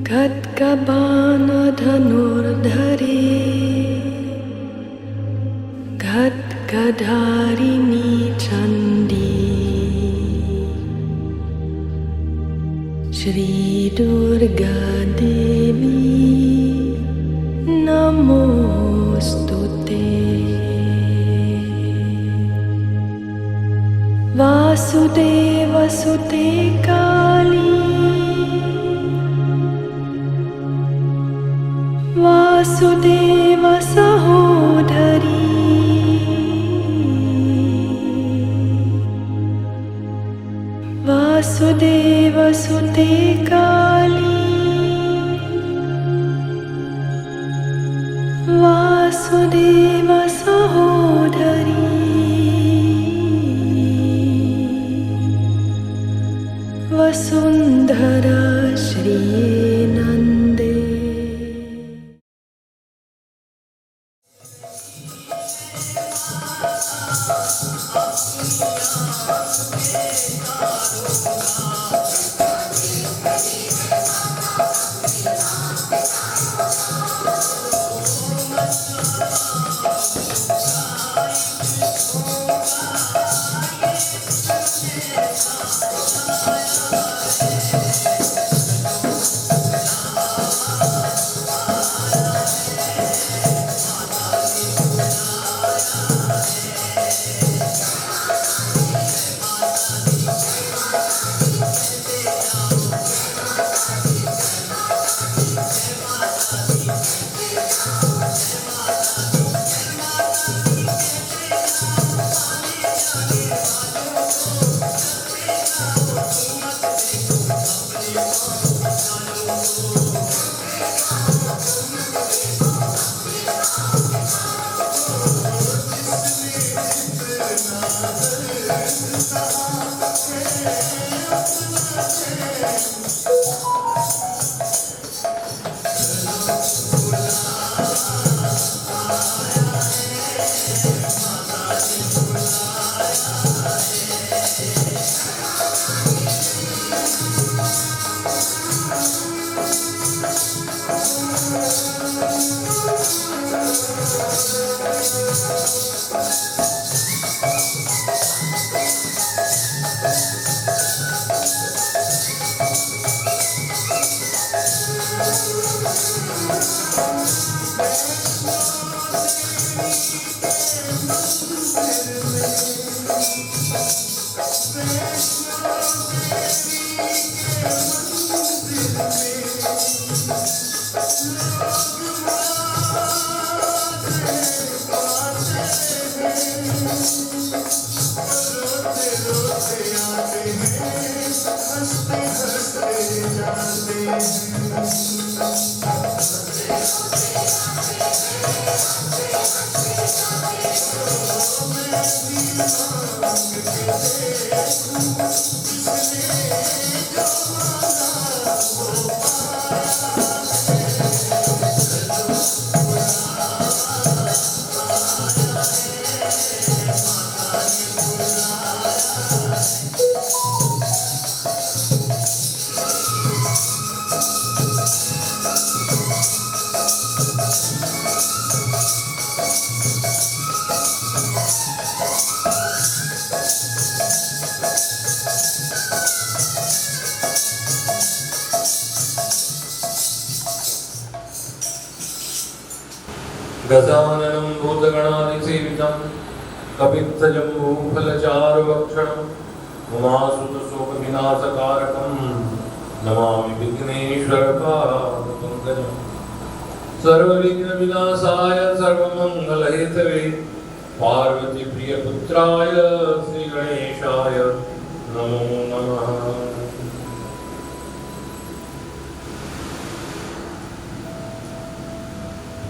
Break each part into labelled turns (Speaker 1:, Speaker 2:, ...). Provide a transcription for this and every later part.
Speaker 1: खड्गबाण धनुर्धरे खड्गधारिणी चण्डी श्री दुर्गा देवी नमोस्तुते। वासुदेवसुते काली वासुदेव सहोदरी वासुदेवसुते काली वासुदेव सहोदरी वसुन्धरा श्रिये नन्दे।
Speaker 2: गजाननं भूतगणादिसेवितं कपित्थजम्बूफलचारुभक्षणं उमासुतशोकविनाशकारकं नमामि विघ्नेश्वरपादपङ्कजं। सर्वविघ्नविनाशाय सर्वमङ्गलहेतवे पार्वतीप्रियपुत्राय श्रीगणेशाय नमो नमः।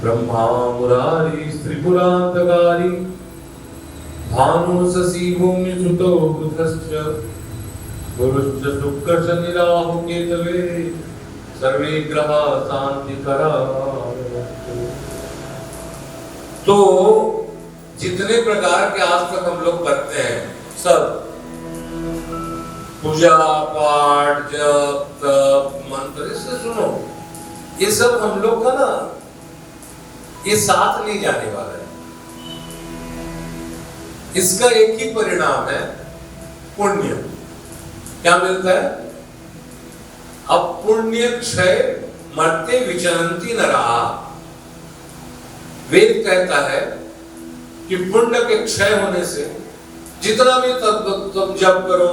Speaker 2: ब्रह्मा मुरारी त्रिपुरान्तकारी भानु शशि भूमि सुतो बुधश्च गुरुश्च शुक्रश्च निराहु केतवे सर्वे ग्रहा शांतिकरा। तो जितने प्रकार के आज तक हम लोग करते हैं सब पूजा पाठ जप तप मंत्र, इससे सुनो ये सब हम लोग का ना ये साथ नहीं जाने वाला है। इसका एक ही परिणाम है पुण्य। क्या मिलता है? अब पुण्य क्षय मरते विचरंती न रहा। वेद कहता है कि पुण्य के क्षय होने से जितना भी तब जप करो,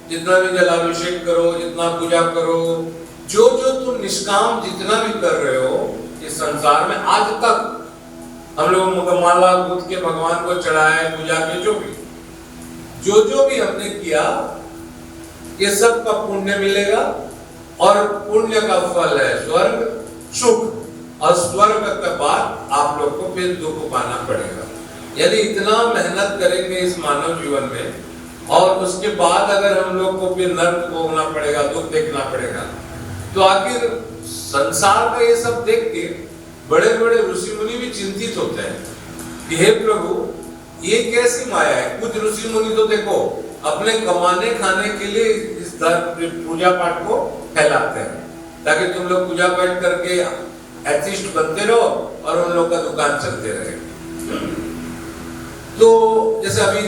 Speaker 2: जितना भी जलाभिषेक करो, जितना पूजा करो, जो जो तुम निष्काम जितना भी कर रहे हो इस संसार में, आज तक हम लोग माला गूंथ के भगवान को चढ़ाए, पूजा के जो भी हमने किया, ये सब का पुण्य मिलेगा। और पुण्य का फल है स्वर्ग सुख, और स्वर्ग के बाद आप लोग को फिर दुख पाना पड़ेगा। यानी इतना मेहनत करेंगे इस मानव जीवन में, और उसके बाद अगर हम लोग को फिर नर्क भोगना पड़ेगा, दुख देखना पड़ेगा, तो आखिर संसार का ये सब देख के बड़े बड़े ऋषि मुनि भी चिंतित होते हैं कि हे प्रभु, ये कैसी माया है। कुछ ऋषि मुनि तो देखो अपने कमाने खाने के लिए इस पूजा पाठ को फैलाते हैं, ताकि तुम लोग पूजा पाठ करके एथिस्ट बनते रहो और उन लोग का दुकान चलते रहे। तो जैसे अभी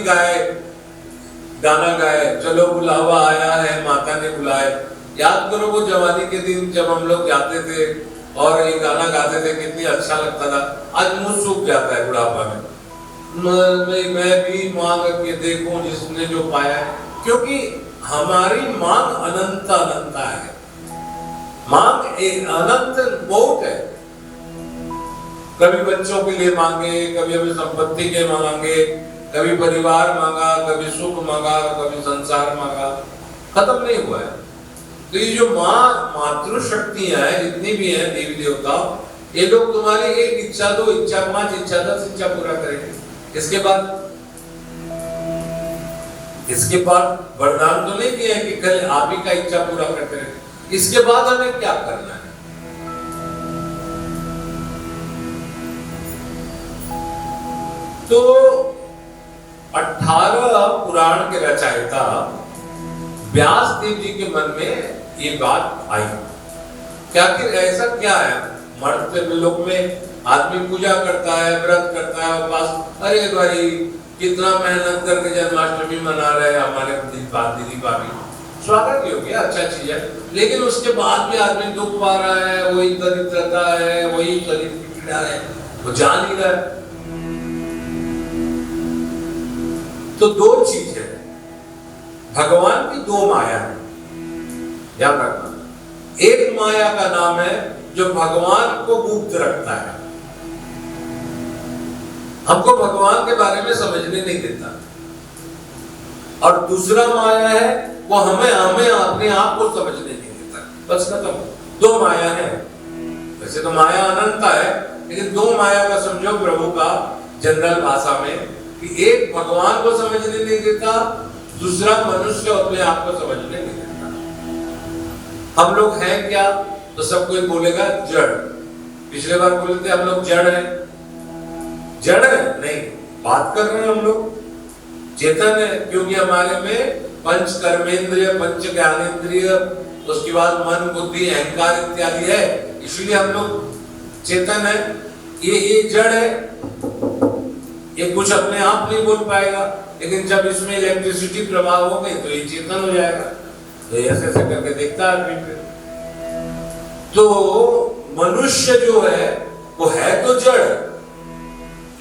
Speaker 2: गाना गाए, चलो बुलावा आया है, माता ने बुलाए। याद करो वो जवानी के दिन जब हम लोग जाते थे और ये गाना गाते थे, कितनी अच्छा लगता था। आज मुंह सूख जाता है बुढ़ापा में। मैं भी मांग के देखूं जिसने जो पाया है, क्योंकि हमारी मांग अनंत है। मांग एक अनंत बहुत है। कभी बच्चों के लिए मांगे, कभी अपनी संपत्ति के मांगे, कभी परिवार मांगा, कभी सुख मांगा, कभी संसार मांगा, खत्म नहीं हुआ है। तो ये जो मातृ शक्तियां हैं, जितनी भी हैं देवी देवता, ये लोग तुम्हारी एक इच्छा, 2 इच्छा, 5 इच्छा, 10 इच्छा पूरा करेंगे। इसके बाद वरदान तो नहीं दिया है कि कल आप ही का इच्छा पूरा करते रहे। इसके बाद हमें क्या करना है? तो 18 पुराण के रचयिता व्यास देव जी के मन में ये बात आई क्या कि ऐसा क्या है, मर्त्य लोक में आदमी पूजा करता है, व्रत करता है, उपवास, अरे भाई कितना मेहनत करके जन्माष्टमी मना रहे हैं हमारे दीदी भाभी, स्वागत ही हो गया, अच्छा चीज है। लेकिन उसके बाद भी आदमी दुख पा रहा है, वही दरिद्रता है, वही शरीर की पीड़ा है, वो जान ही रहा है। तो 2 चीज है, भगवान की 2 माया है, याद रखना। एक माया का नाम है जो भगवान को गुप्त रखता है, हमको भगवान के बारे में समझने नहीं देता। और दूसरा माया है वो हमें अपने आप को समझने नहीं देता। बस खत्म। 2 माया है। वैसे तो माया अनंत है, लेकिन 2 माया का समझो प्रभु का जनरल भाषा में कि एक भगवान को समझने नहीं देता, दूसरा मनुष्य अपने आप को समझने नहीं देता। हम लोग हैं क्या? तो सब कोई बोलेगा जड़। पिछले बार बोले थे हम लोग जड़ हैं। जड़ है नहीं, बात कर रहे हैं हम लोग चेतन है, क्योंकि हमारे में पंच कर्मेंद्रिय, पंच ज्ञानेंद्रिय, उसके बाद मन, बुद्धि, अहंकार इत्यादि है, इसलिए हम लोग चेतन है। ये जड़ है, ये कुछ अपने आप नहीं बोल पाएगा, लेकिन जब इसमें इलेक्ट्रिसिटी प्रवाह हो गई तो ये चेतन हो जाएगा। तो ऐसे ऐसे करके देखता है। तो मनुष्य जो है वो है तो जड़,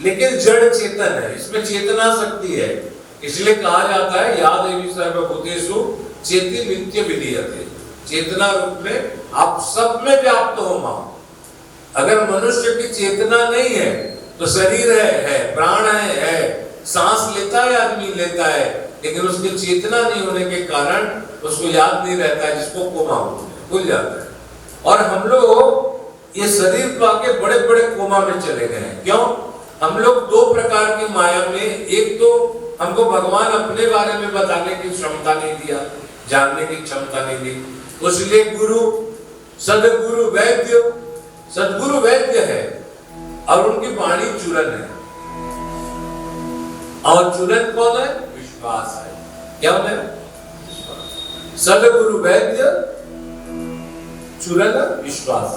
Speaker 2: लेकिन जड़ चेतन है, इसमें चेतना शक्ति है। इसलिए कहा जाता है या देवी सर्वभूतेषु चेति नित्य विधीयते, चेतना रूप में आप सब में व्याप्त हो मां। अगर मनुष्य की चेतना नहीं है तो शरीर है, प्राण है, सांस लेता है, आदमी लेता है, लेकिन उसकी चेतना नहीं होने के कारण उसको याद नहीं रहता है, जिसको कोमा भूल जाता है। और हम लोग ये शरीर पाके बड़े बड़े कोमा में चले गए हैं। क्यों? हम लोग 2 प्रकार की माया में, एक तो हमको भगवान अपने बारे में बताने की क्षमता नहीं दिया, जानने की क्षमता नहीं दी। उसलिए सदगुरु वैद्य है और उनकी वाणी चूरन है। और चूरन कौन है? विश्वास है। क्या है? सदगुरु वैद्य चूरन विश्वास।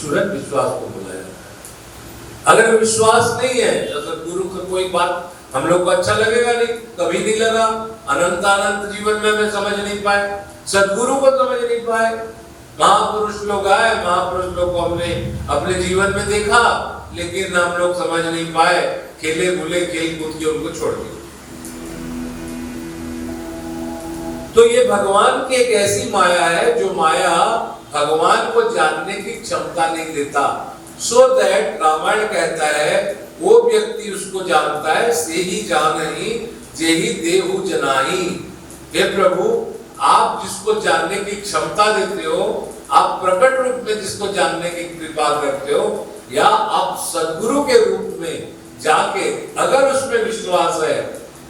Speaker 2: तुरंत विश्वास को बोला जाता है। अगर विश्वास नहीं है तो सदगुरु का कोई बात हम लोग को अच्छा लगेगा नहीं, कभी नहीं लगा। अनंत अनंत जीवन में हमें समझ नहीं पाए, सदगुरु को समझ नहीं पाए। महापुरुष लोग आए, महापुरुष लोग को हमने अपने जीवन में देखा, लेकिन हम लोग समझ नहीं पाए, खेले बुले खेल कूद के उनको छोड़ दिया। तो ये भगवान की एक ऐसी माया है जो माया भगवान को जानने की क्षमता नहीं देता। सो दैट रामायण कहता है वो व्यक्ति उसको जानता है, से ही जानहि जेहि देहु जनाहि। हे प्रभु, आप जिसको जानने की क्षमता देते हो, आप प्रकट रूप में जिसको जानने की कृपा करते हो, या आप सद्गुरु के रूप में जाके अगर उसमें विश्वास है,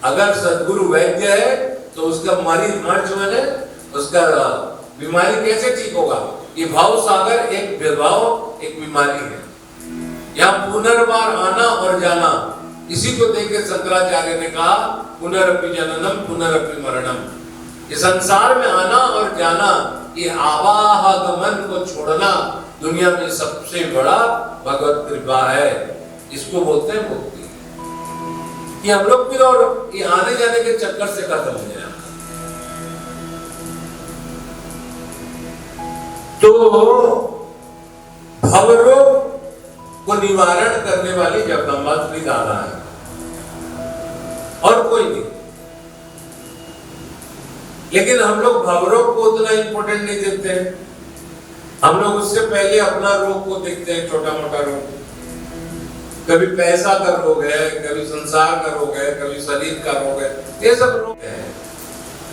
Speaker 2: अगर सद्गुरु वैद्य है तो उसका मर्ज मैंने उसका बीमारी कैसे ठीक होगा? ये भाव सागर एक विभाव, एक बीमारी है। यहाँ पुनर्बार आना और जाना, इसी को देख के शंकराचार्य ने कहा पुनरपि जननम पुनरपि मरणम। ये संसार में आना और जाना, ये आवाहगमन को छोड़ना दुनिया में सबसे बड़ा भगवत कृपा है। इसको बोलते हैं मुक्ति। ये हम लोग फिर और ये आने जाने के चक्कर से खत्म हो जाए। तो भवरोग को निवारण करने वाली जगदम्बा श्री दादा है और कोई नहीं। लेकिन हम लोग भवरोग को उतना इंपॉर्टेंट नहीं देते हैं। हम लोग उससे पहले अपना रोग को देखते हैं, छोटा मोटा रोग। कभी पैसा का रोग है, कभी संसार का रोग है, कभी शरीर का रोग है, ये सब रोग है।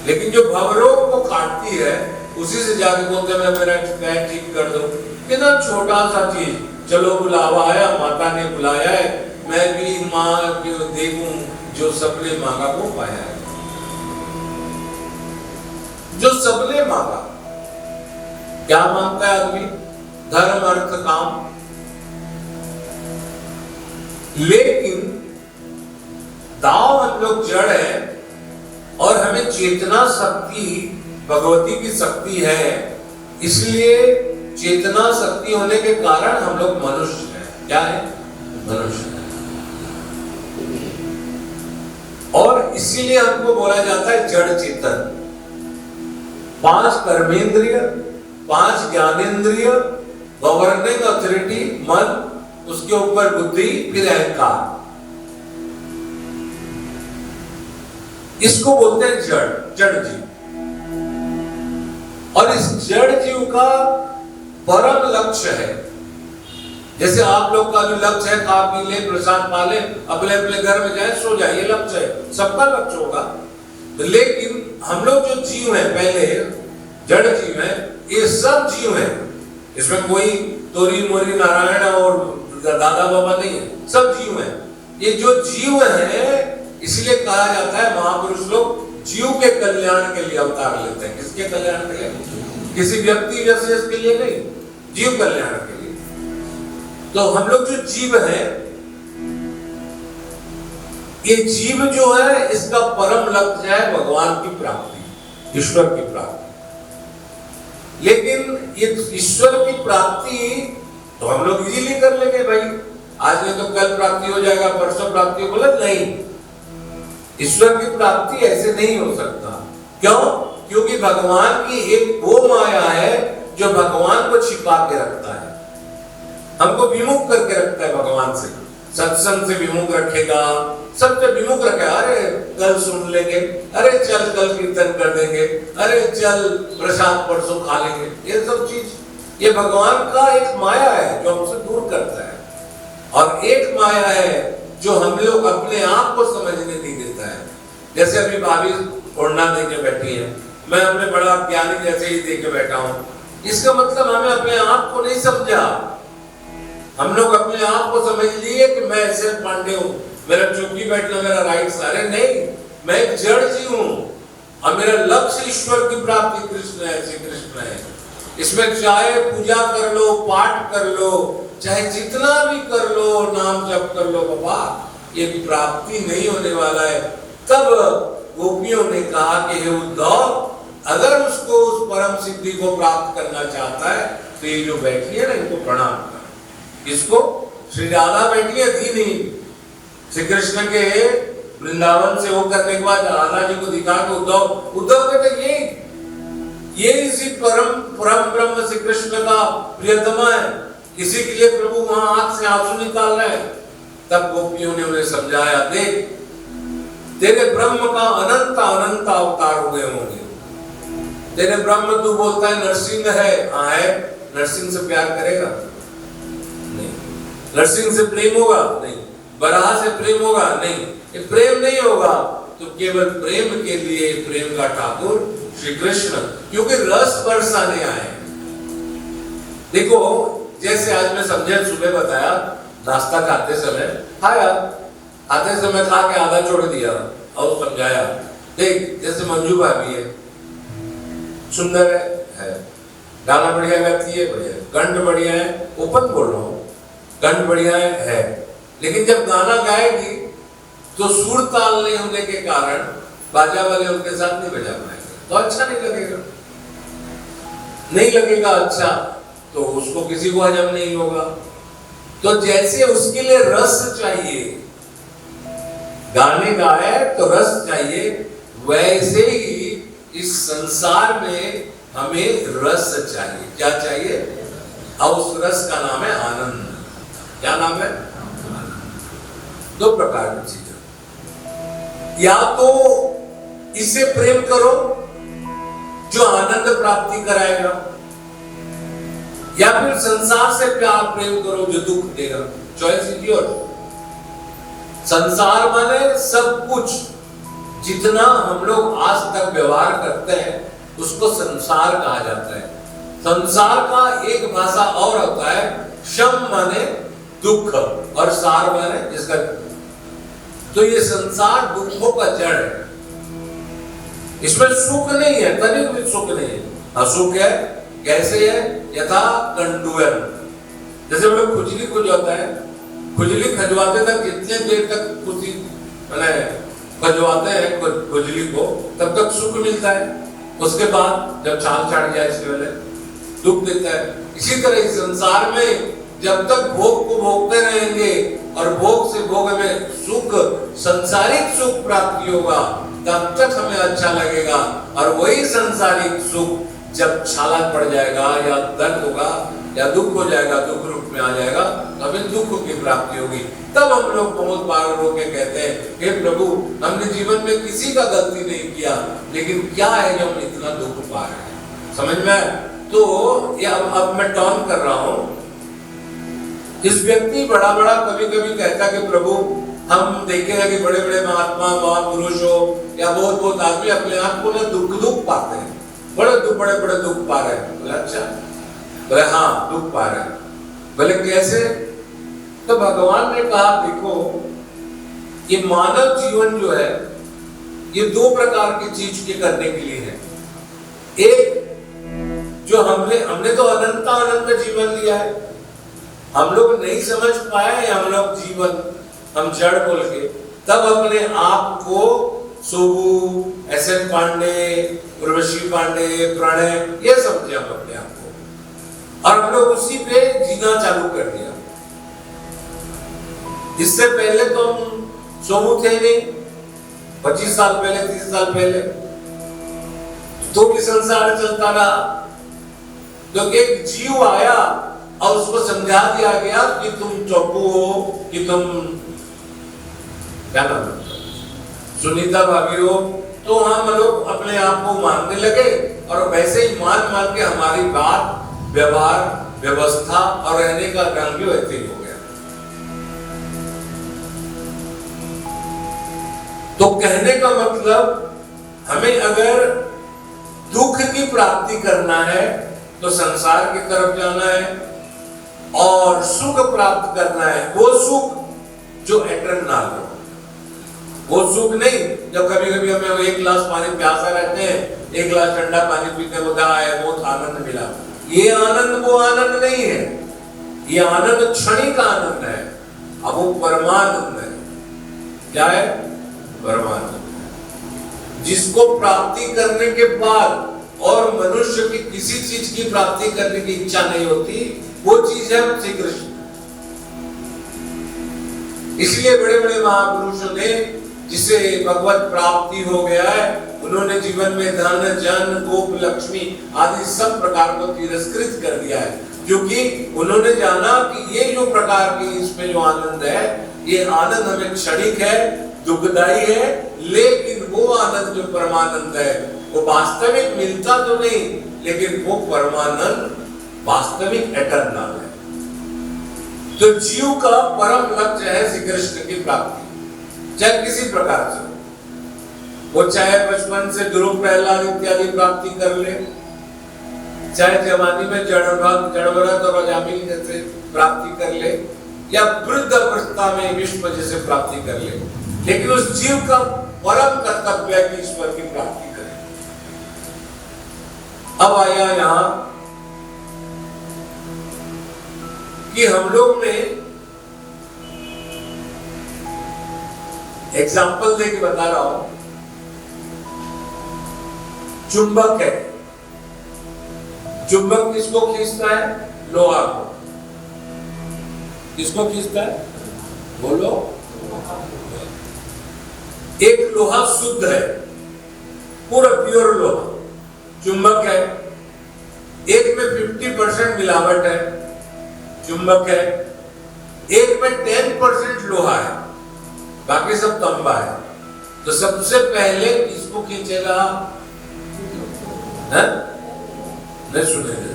Speaker 2: लेकिन जो भवरोग को काटती है, उसी से जाके बोलते हैं मैं मेरा पैर ठीक कर दो। कितना छोटा सा चीज, चलो बुलावा आया, माता ने बुलाया है, मैं भी माँ को देखूं जो सबने मांगा वो पाया है। जो सबने मांगा, क्या मांगता है आदमी? धर्म अर्थ काम। लेकिन दाव हम लोग जड़ है और हमें चेतना शक्ति भगवती की शक्ति है, इसलिए चेतना शक्ति होने के कारण हम लोग मनुष्य हैं। क्या है? मनुष्य है। और इसीलिए हमको बोला जाता है जड़ चेतन। 5 कर्मेंद्रिय, 5 ज्ञानेंद्रिय, गवर्निंग अथॉरिटी मन, उसके ऊपर बुद्धि, फिर अहंकार, इसको बोलते हैं जड़ जीव। और इस जड़ जीव का परम लक्ष्य है, जैसे आप लोग का जो लक्ष्य है खा पी ले, प्रसाद पा ले, अपने अपने घर में जाए, सो जाए, ये लक्ष्य है, सबका लक्ष्य होगा। लेकिन हम लोग जो जीव हैं, पहले जड़ जीव हैं, ये सब जीव हैं, इसमें कोई तोरी मोरी नारायण और दादा बाबा नहीं है, सब जीव हैं। ये जो जीव हैं, इसलिए कहा जाता है महापुरुष लोग जीव के कल्याण के लिए अवतार लेते हैं। किसके कल्याण के लिए? किसी व्यक्ति विशेष के लिए नहीं, जीव कल्याण के लिए। तो हम लोग जो जीव हैं, ये जीव जो है, इसका परम लक्ष्य है भगवान की प्राप्ति, ईश्वर की प्राप्ति। लेकिन ये ईश्वर की प्राप्ति तो हम लोग इजीली कर लेंगे भाई, आज नहीं तो कल प्राप्ति हो जाएगा, परसों प्राप्ति हो, बोला नहीं। ईश्वर की प्राप्ति ऐसे नहीं हो सकता। क्यों? क्योंकि भगवान की एक वो माया है जो भगवान को छिपा के रखता है, हमको विमुख करके रखता है भगवान से। सत्संग से विमुख रखेगा, सबसे विमुख रखेगा। अरे कल सुन लेंगे, अरे चल कल कीर्तन कर देंगे, अरे चल प्रसाद परसों खा लेंगे, ये सब चीज, ये भगवान का एक माया है जो हमसे दूर करता है। और एक माया है जो हम लोग अपने आप को समझने नहीं देता है। जैसे अभी भाभी ओढ़ना दे के बैठी है, मैं अपने बड़ा ज्ञानी जैसे ही दे के बैठा हूं, इसका मतलब हमें अपने आप को नहीं समझा। हम लोग अपने आप को समझ लिए कि मैं ऐसे पांडे हूं, मेरा चुपकी बैठना मेरा राइट। अरे नहीं, मैं एक जड़ जीव हूं और मेरा लक्ष्य ईश्वर की प्राप्ति कृष्ण है, श्री कृष्ण है। इसमें चाहे पूजा कर लो, पाठ कर लो, चाहे जितना भी कर लो, नाम जप कर लो, बाबा ये प्राप्ति नहीं होने वाला है। तब गोपियों ने कहा कि हे उद्धव, अगर उसको उस परम सिद्धि को प्राप्त करना चाहता है तो ये जो बैठी है ना, इनको प्रणाम कर। किसको? श्री राधा बेटी थी नहीं। श्री कृष्ण के वृंदावन से होकर के बाद राधा जी को दिखा के उद्धव कहते ये इसी परम ब्रह्म श्री कृष्ण का प्रियतमा है, इसी के लिए प्रभु वहां आंख से आंसू निकाल रहे हैं। तब गोपियों ने उन्हें समझाया, देख तेरे ब्रह्म का अनंत अनंत अवतार हुए होंगे, तेरे ब्रह्म तू बोलता है नरसिंह है, हाँ है, नरसिंह से प्यार करेगा नहीं, नरसिंह से प्रेम होगा नहीं, बराह से प्रेम होगा नहीं, ये प्रेम नहीं होगा। तो केवल प्रेम के लिए प्रेम का ठाकुर श्री कृष्ण, क्योंकि रस बरसाने आए। देखो जैसे आज मैं समझे सुबह बताया, नाश्ता खाते समय खाया, आते समय खा के आधा छोड़ दिया और समझाया, देख जैसे मंजू भाभी है, सुंदर है, गाना बढ़िया गाती है, बढ़िया, कंठ बढ़िया है, ओपन बोल रहा हूँ, कंठ बढ़िया है, लेकिन जब गाना गाएगी तो सुर ताल नहीं होने के कारण बाजा वाले उनके साथ नहीं बजा पाएंगे, तो अच्छा नहीं लगेगा, नहीं लगेगा अच्छा, तो उसको किसी को हजम नहीं होगा। तो जैसे उसके लिए रस चाहिए, गाने गाए तो रस चाहिए, वैसे ही इस संसार में हमें रस चाहिए। क्या चाहिए? और उस रस का नाम है आनंद। क्या नाम है? दो प्रकार की चीजें, या तो इससे प्रेम करो जो आनंद प्राप्ति कराएगा, या फिर संसार से प्यार प्रेम करो जो दुख देगा। Choice is your. संसार माने सब कुछ, जितना हम लोग आज तक व्यवहार करते हैं उसको संसार कहा जाता है। संसार का एक भाषा और होता है, शम माने दुख और सार माने जिसका। तो ये संसार दुखों का जड़ है, इसमें सुख नहीं है, तनिक भी सुख नहीं है। असुख है, कैसे है? यथा कंडुअन, जैसे हम लोग खुजली खुजवाता है, खुजली खजवाते तक कितने देर तक खुशी मैंने खजवाते हैं खुजली को, तब तक सुख मिलता है, उसके बाद जब छाल चढ़ जाए इसके वाले दुख देता है। इसी तरह इस संसार में जब तक भोग को भोगते रहेंगे और भोग से भोग में सुख, संसारिक सुख प्राप्ति होगा, तब तक हमें अच्छा लगेगा। और वही संसारिक सुख जब छाला पड़ जाएगा या दर्द होगा या दुख हो जाएगा, दुख रूप में आ जाएगा, तभी दुख की प्राप्ति होगी। तब हम लोग बहुत बार रो के कहते हैं, हे प्रभु हमने जीवन में किसी का गलती नहीं किया, लेकिन क्या है जो हम इतना दुख पा रहे हैं। समझ में? तो ये अब मैं टर्न कर रहा हूं। इस व्यक्ति बड़ा बड़ा कभी कभी कहता कि प्रभु हम देखेंगे कि बड़े बड़े महात्मा महापुरुष हो या बहुत बहुत आदमी अपने आप को ना दुख पाते हैं, बड़े बड़े दुख पा रहे हैं। बोले अच्छा, बोले हाँ दुख पा रहे हैं। बोले कैसे? तो भगवान ने कहा देखो ये मानव जीवन जो है ये दो प्रकार की चीज के करने के लिए है। एक जो हमने तो अनंत अनंत जीवन लिया है, हम लोग नहीं समझ पाए हम लोग जीवन, हम जड़ बोल के तब अपने आप को सोबू, एस.एन. पांडे, उर्वशी पांडे, प्रणय ये समझे हम अपने आप को, और हम लोग उसी पे जीना चालू कर दिया। इससे पहले तो हम सोबू थे नहीं, 25 साल पहले 30 साल पहले तो भी संसार चलता रहा। तो एक जीव आया और उसको समझा दिया गया कि तुम चौपू हो, कि तुम क्या नाम है सुनीता भाभी हो, तो हम लोग अपने आप को मानने लगे और वैसे ही मान के हमारी बात, व्यवहार, व्यवस्था और रहने का ढंग भी वैसे ही हो गया। तो कहने का मतलब हमें अगर दुख की प्राप्ति करना है तो संसार की तरफ जाना है और सुख प्राप्त करना है, वो सुख जो एटर्नल हो, वो सुख नहीं जब कभी कभी हमें एक गिलास पानी प्यासा रहते हैं, एक गिलास ठंडा पानी पीते होता है बहुत आनंद मिला। ये आनंद वो आनंद नहीं है, ये आनंद क्षणिक आनंद है, अब वो परमानंद है। क्या है? परमानंद, जिसको प्राप्ति करने के बाद और मनुष्य की किसी चीज की प्राप्ति करने की इच्छा नहीं होती, वो चीज है श्री कृष्ण। इसलिए बड़े बड़े महापुरुषों ने, जिसे भगवत प्राप्ति हो गया है, उन्होंने जीवन में धन जन गोप लक्ष्मी आदि सब प्रकार को तिरस्कृत कर दिया है, क्योंकि उन्होंने जाना कि ये जो प्रकार की इसमें जो आनंद है, ये आनंद हमें क्षणिक है, दुखदायी है, लेकिन वो आनंद जो परमानंद है वो वास्तविक मिलता तो नहीं, लेकिन वो परमानंद वास्तविक एटर्नल है। तो जीव का परम लक्ष्य है श्री कृष्ण की प्राप्ति, चाहे किसी प्रकार से, वो चाहे बचपन से ध्रुव प्रहलाद इत्यादि प्राप्ति कर ले, चाहे जवानी में जड़भरत और अजामिल जैसे प्राप्ति कर ले, या वृद्ध अवस्था में विश्व जैसे प्राप्ति कर ले, लेकिन उस जीव का परम कर्तव्य है कि ईश्वर की प्राप्ति करे। अब आया यहां कि हम लोग ने एग्जाम्पल देके बता रहा हूं, चुंबक है, चुंबक किसको खींचता है? लोहा को। किसको खींचता है? बोलो। एक लोहा शुद्ध है, पूरा प्योर लोहा, चुंबक है। एक में 50% मिलावट है, चुंबक है। एक में 10% लोहा है, बाकी सब तांबा है। तो सबसे पहले किसको खींचेगा? नहीं सुनेंगे।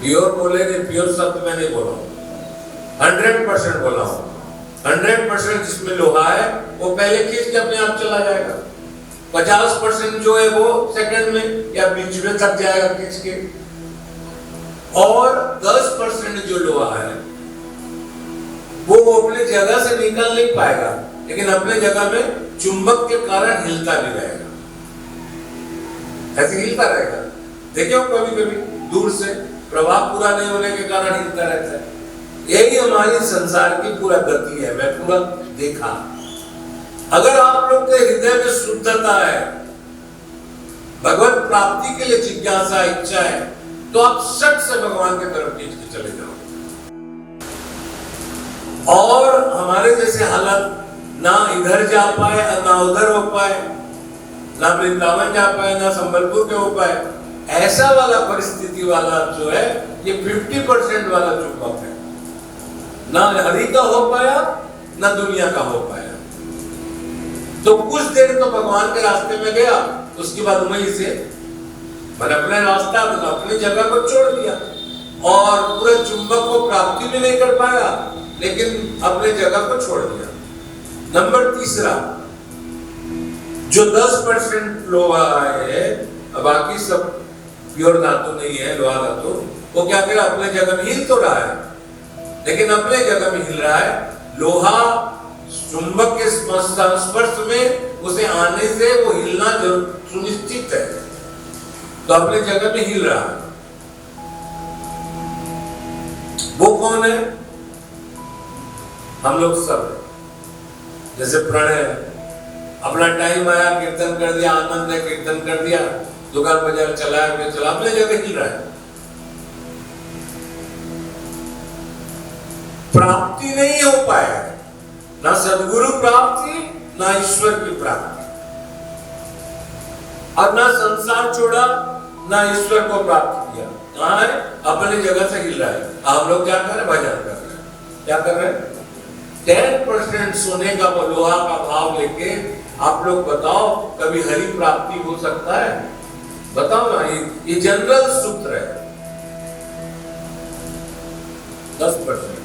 Speaker 2: प्योर बोलेंगे, प्योर शब्द मैं नहीं बोला, 100% बोला हूं। 100% जिसमें लोहा है वो पहले खींच के अपने आप चला जाएगा। 50% जो है वो सेकंड में या बीच में थक जाएगा खींच के, और 10% जो लोहा है वो अपने जगह से निकल नहीं पाएगा, लेकिन अपने जगह में चुंबक के कारण हिलता भी रहेगा। ऐसे हिलता रहेगा, देखिए कभी कभी दूर से प्रभाव पूरा नहीं होने के कारण हिलता रहता है। यही हमारी संसार की पूरा गति है, मैं पूरा देखा। अगर आप लोग के हृदय में शुद्धता है, भगवत प्राप्ति के लिए जिज्ञासा इच्छा है, तो आप सट से भगवान की तरफ खींच के चले जाओ। और हमारे जैसे हालत ना इधर जा पाए ना उधर हो पाए, ना वृंदावन जा पाए ना संबलपुर के हो पाए, ऐसा वाला परिस्थिति वाला जो है ये 50% वाला चुंबक है। ना हरि का हो पाया ना दुनिया का हो पाया। तो कुछ देर तो भगवान के रास्ते में गया, उसके बाद वहीं से मैंने अपने रास्ता अपनी जगह को छोड़ दिया और पूरे चुंबक को प्राप्ति भी नहीं कर पाया, लेकिन अपने जगह को छोड़ दिया। नंबर तीसरा, जो 10% लोहा है, बाकी सब प्योर धातु नहीं है, लोहा धातु, वो क्या करे? अपने जगह में हिल तो रहा है, लेकिन अपने जगह में हिल रहा है। लोहा चुंबक के संस्पर्श में उसे आने से वो हिलना जरूर सुनिश्चित है, तो अपने जगह में हिल रहा है। वो कौन है? हम लोग सब। जैसे प्रणय, अपना टाइम आया, कीर्तन कर दिया, आनंद है, कीर्तन कर दिया, दुकान बाजार चलाया, फिर चला, अपने जगह हिल रहा है। प्राप्ति नहीं हो पाया, ना सदगुरु प्राप्ति ना ईश्वर की प्राप्ति, और ना संसार छोड़ा ना ईश्वर को प्राप्त किया। कहां है? अपनी जगह से हिल रहा है। हम लोग क्या कर रहे हैं? भजन कर रहे हैं। क्या कर रहे हैं? 10% सोने का लोहा का भाव लेके आप लोग बताओ, कभी हरि प्राप्ति हो सकता है? बताओ ना, ये जनरल सूत्र है। 10%।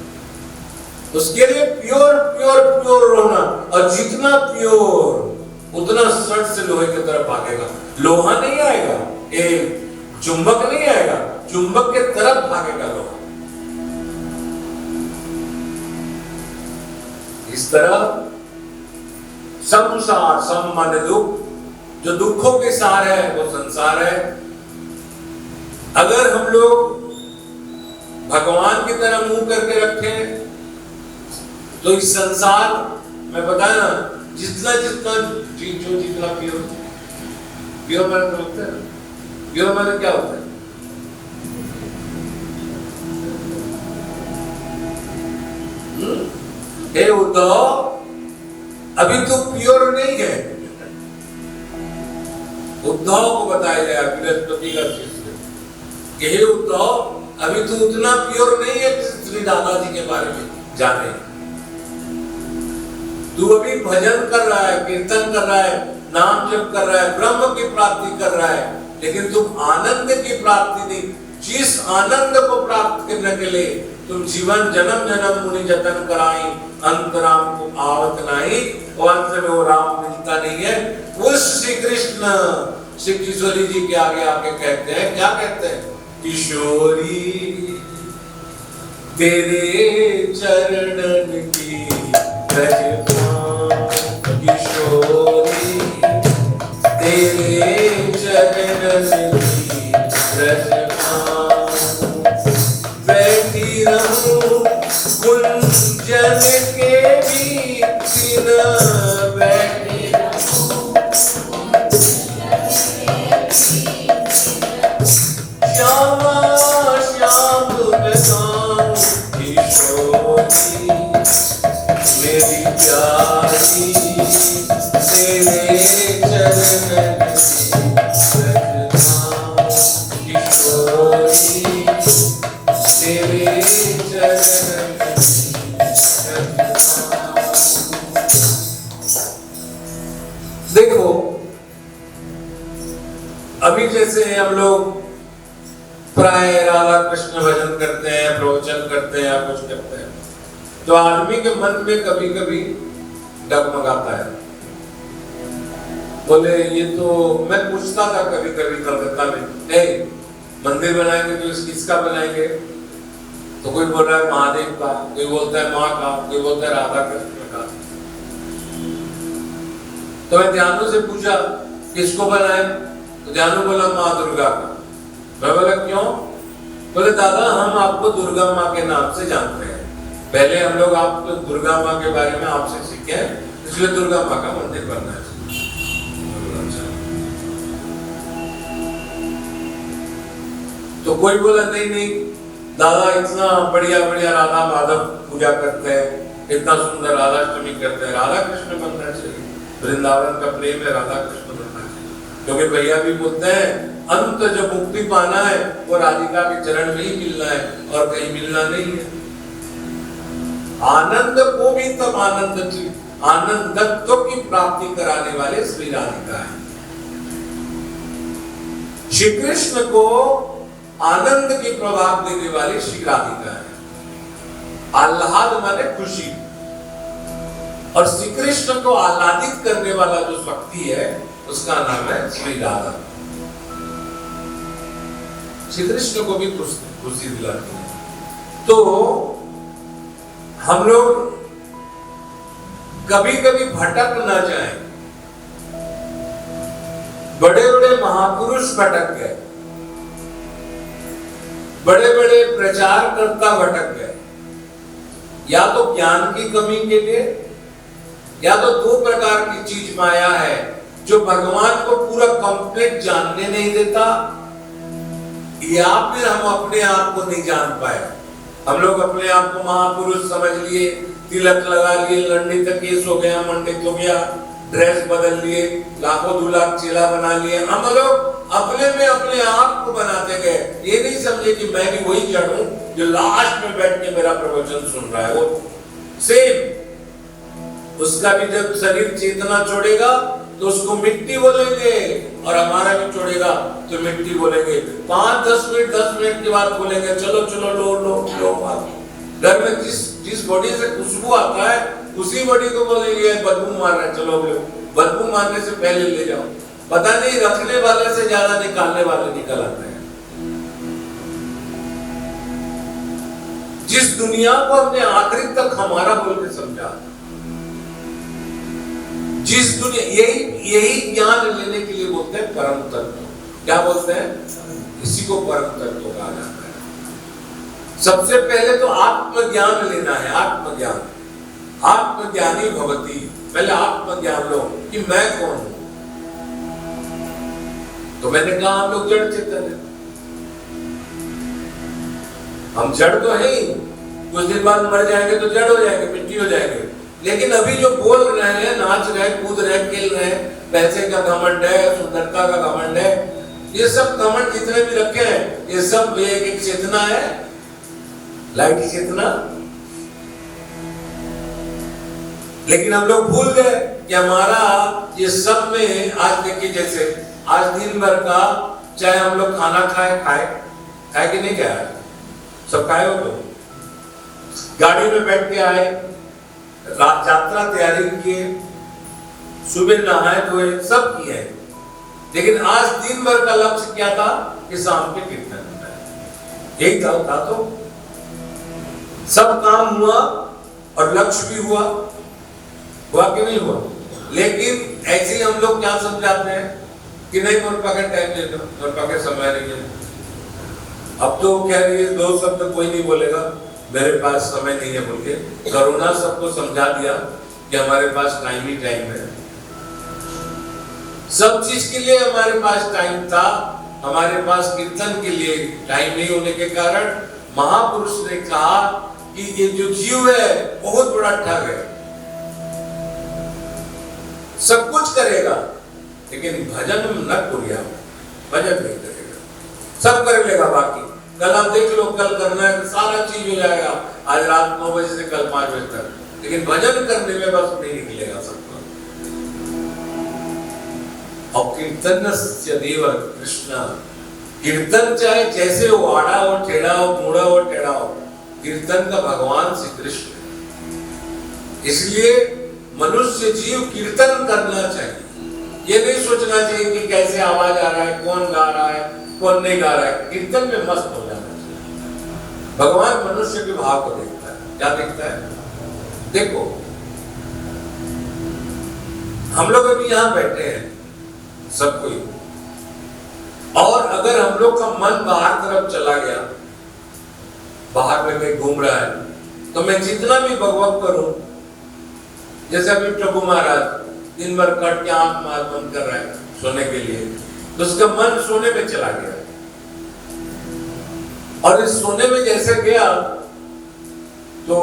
Speaker 2: उसके लिए प्योर प्योर प्योर होना, और जितना प्योर उतना सट से लोहे की तरफ भागेगा। लोहा नहीं आएगा, चुंबक नहीं आएगा, चुंबक के तरफ भागेगा लोहा। इस तरह संसार सम माने दुख, जो दुखों के सार है वो संसार है। अगर हम लोग भगवान की तरह मुंह करके रखें तो इस संसार में बताया ना, जितना जितना चीज जो जितना प्योर प्योर मैंने तो होता है, प्योर मैंने क्या होता है? हे उद्धव, अभी तो प्योर नहीं है। उद्धव को बताया गया बृहस्पति का शिष्य कि हे उद्धव, अभी तो उतना प्योर नहीं है श्री राधा जी के बारे में जाने। तू अभी भजन कर रहा है, कीर्तन कर रहा है, नाम जप कर रहा है, ब्रह्म की प्राप्ति कर रहा है, लेकिन तुम आनंद की प्राप्ति नहीं। जिस आनंद को प्राप्त करने के लिए तुम जीवन जन्म जन्म मुनि जतन कराई, अंतराम को आवत नहीं, और अंत में वो राम मिलता नहीं है। उस श्री कृष्ण श्री किशोरी जी के आगे आके कहते हैं, क्या कहते हैं? किशोरी तेरे चरणन की रजता, किशोरी तेरे चरणन की रजता, बैठी रहूं कुंजन के बीच न, बैठी रहूं श्यामा श्याम बताऊं किशोरी मेरी प्यारी तेरे चरणन की रजता, किशोरी तेरे चरणन की रजता। देखो, अभी जैसे हम लोग प्राय राधा कृष्ण भजन करते हैं, प्रवचन करते हैं या कुछ करते हैं, तो आदमी के मन में कभी कभी डगमगाता है। बोले ये तो मैं पूछता था कभी कभी कलकत्ता में, मंदिर बनाएंगे तो किसका बनाएंगे? तो कोई बोल रहा है महादेव का, कोई बोलता है माँ का, कोई बोलता है राधा कृष्ण का। तो मैं ध्यानु से पूछा किसको बनाए? तो ध्यानु बोला माँ दुर्गा का। मैं बोला क्यों? बोले दादा हम आपको दुर्गा माँ के नाम से जानते हैं, पहले हम लोग आपको दुर्गा माँ के बारे में आपसे सीखे, इसलिए दुर्गा माँ का मंदिर बनना है। तो कोई बोला नहीं नहीं दादा, इतना बढ़िया बढ़िया राधा माधव पूजा करते हैं, इतना सुंदर राधाष्टमी करते हैं, राधा कृष्ण बनना चाहिए, वृंदावन का प्रेम है, राधा कृष्ण बनना चाहिए। क्योंकि भैया भी बोलते हैं अंत जब मुक्ति पाना है वो राधिका के चरण में ही मिलना है और कहीं मिलना नहीं है। आनंद को भी तब आनंदत्व की प्राप्ति कराने वाले श्री राधिका है। श्री कृष्ण को आनंद की प्रभाव देने वाली श्री राधिका है। आह्लाद माने खुशी, और श्री कृष्ण को आह्लादित करने वाला जो शक्ति है उसका नाम है श्री राधा। श्री कृष्ण को भी खुशी दिलाती है। तो हम लोग कभी कभी भटक ना जाएं। बड़े बड़े महापुरुष भटक गए, बड़े बड़े प्रचारकर्ता भटक गए, या तो ज्ञान की कमी के लिए, या तो दो प्रकार की चीज माया है जो भगवान को पूरा कंप्लीट जानने नहीं देता, या फिर हम अपने आप को नहीं जान पाए। हम लोग अपने आप को महापुरुष समझ लिए, तिलक लगा लिए, लंडी तक केस हो गया, मंडित हो गया, ड्रेस बदल लिए, लाखों दो लाख चेला बना लिए। हम लोग अपने में अपने आप को बनाते गए, ये नहीं समझे कि मैं भी वही जड़ हूं जो लास्ट में बैठ के मेरा प्रवचन सुन रहा है। वो सेम, उसका भी जब शरीर चेतना छोड़ेगा तो उसको मिट्टी बोलेंगे, और हमारा भी छोड़ेगा तो मिट्टी बोलेंगे। 5-10 मिनट 10 मिनट के बाद बोलेंगे चलो चलो लो लो लो। घर में जिस बॉडी से खुशबू आता है उसी बॉडी को बोलेंगे बदबू मार रहे, चलो लो। बदबू मारने से पहले ले जाओ। पता नहीं रखने वाले से ज्यादा निकालने वाले निकल आते हैं। जिस दुनिया को हमने आखिरी तक हमारा बोल के समझा, जिस दुनिया, यही ज्ञान लेने के लिए बोलते हैं परम तत्व। क्या बोलते हैं? इसी को परम तत्व कहा जाता है। सबसे पहले तो आत्मज्ञान लेना है। आत्मज्ञान, आत्मज्ञानी भवति। पहले आत्मज्ञान लो कि मैं कौन हूं। तो मैंने कहा हम लोग जड़ चेतन है, हम जड़ तो है ही। कुछ दिन बाद मर जाएंगे तो जड़ हो जाएंगे, मिट्टी हो जाएंगे। लेकिन अभी जो बोल रहे हैं, नाच रहे हैं, कूद रहे हैं, खेल रहे हैं, पैसे का घमंड है, सुंदरता का घमंड है, ये सब घमंड जितने भी रखे हैं, ये सब एक चेतना है, लाइट की चेतना। लेकिन हम लोग भूल गए कि हमारा ये सब में, आज देखिए जैसे आज दिन भर का, चाहे हम लोग खाना खाए कि नहीं खाए, सब खाए हो, तो गाड़ी में बैठ के आए, रात यात्रा तैयारी किए, सुबह नहाए धोए, सब किए, लेकिन आज दिन भर का लक्ष्य क्या था कि शाम के कीर्तन होना है, यही था। तो सब काम हुआ और लक्ष्य भी हुआ कि नहीं हुआ। लेकिन ऐसे ही हम लोग क्या समझाते हैं कि नहीं, मेरे पास टाइम ले लो, मेरे पास समय नहीं है। अब तो कह रही है, दो शब्द कोई नहीं बोलेगा, मेरे पास समय नहीं है बोल के। करुणा सबको समझा दिया कि हमारे पास टाइम ही टाइम है, सब चीज के लिए हमारे पास टाइम था, हमारे पास कीर्तन के लिए टाइम नहीं होने के कारण महापुरुष ने कहा कि ये जो जीव है बहुत बड़ा ठग है, सब कुछ करेगा लेकिन भजन न करिया, भजन नहीं करेगा, सब कर लेगा बाकी। कल आप देख लो, कल करना है सारा चीज हो जाएगा, आज रात 9 बजे से कल 5 बजे तक, लेकिन भजन करने में बस नहीं निकलेगा सबका। और कीर्तन से देव कृष्ण, कीर्तन चाहे जैसे हो, आड़ा हो, टेढ़ा हो, मुड़ा हो, टेढ़ा हो, कीर्तन का भगवान श्री कृष्ण। इसलिए मनुष्य जीव कीर्तन करना चाहिए, ये नहीं सोचना चाहिए कि कैसे आवाज आ रहा है, कौन गा रहा है, कौन नहीं गा रहा है, कीर्तन में मस्त हो जाना चाहिए। भगवान मनुष्य के भाव को देखता है, क्या देखता है? देखो हम लोग अभी यहाँ बैठे हैं सब कोई, और अगर हम लोग का मन बाहर तरफ चला गया, बाहर में कहीं घूम रहा है, तो मैं जितना भी भगवत करूं, जैसे अभी प्रभु महाराज दिन भर कट के आंख मार बंद कर रहे हैं सोने के लिए, तो उसका मन सोने में चला गया, और इस सोने में जैसे गया तो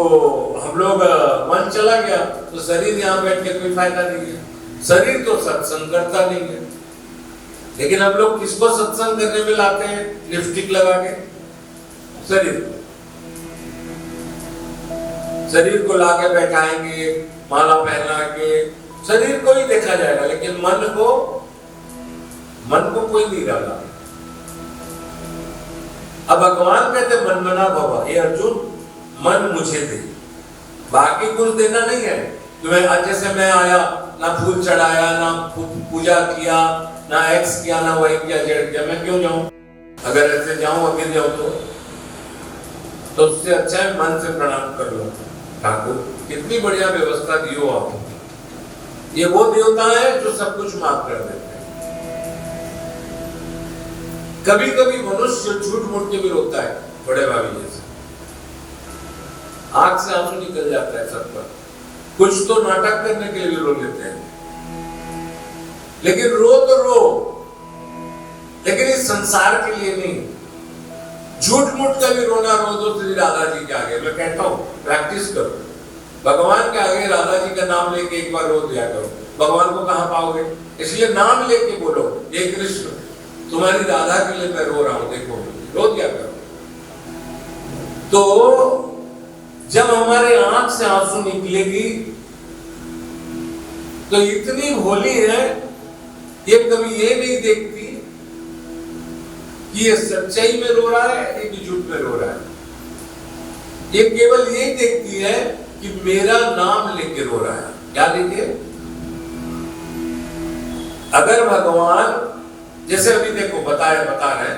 Speaker 2: हम लोग मन चला गया, तो शरीर यहाँ बैठ के कोई फायदा नहीं है, शरीर तो सत्संग करता नहीं है। लेकिन हम लोग किसको सत्संग करने में लाते हैं? लिपस्टिक लगा के शरीर को लाके बैठाएंगे, माला पहना के शरीर को ही देखा जाएगा, लेकिन मन को कोई नहीं डाला। अब भगवान कहते मन मना भवा, ये अर्जुन मन मुझे दे, बाकी कुछ देना नहीं है तुम्हें। जैसे मैं आया, ना फूल चढ़ाया, ना पूजा किया, ना एक्स किया, ना वाई किया, जेड किया, मैं क्यों जाऊं? अगर ऐसे जाऊं, अभी जाऊं तो उससे अच्छा है मन से प्रणाम कर लो। ठाकुर कितनी बढ़िया व्यवस्था दी हो आप, ये वो देवता है जो सब कुछ माफ कर देते हैं। कभी कभी मनुष्य झूठ मूठ के भी रोता है, बड़े भाभी जैसे, आंख से आंसू निकल जाता है सब पर, कुछ तो नाटक करने के लिए रो लेते हैं, लेकिन रो तो रो, लेकिन इस संसार के लिए नहीं। झूठ मूठ का भी रोना रो दो श्री राधा जी के आगे, मैं कहता हूं प्रैक्टिस करो, भगवान के आगे राधा जी का नाम लेके एक बार रो दिया करो। भगवान को कहां पाओगे? इसलिए नाम लेके बोलो, हे कृष्ण तुम्हारी राधा के लिए मैं रो रहा हूं, देखो, रो दिया करो। तो जब हमारे आंख से आंसू निकलेगी तो इतनी भोली है, ये कभी ये नहीं देखती कि ये सच्चाई में रो रहा है, ये झूठ में रो रहा है। ये केवल ये देखती है कि मेरा नाम लेके रो रहा है। क्या लेके? अगर भगवान, जैसे अभी देखो बता रहे हैं,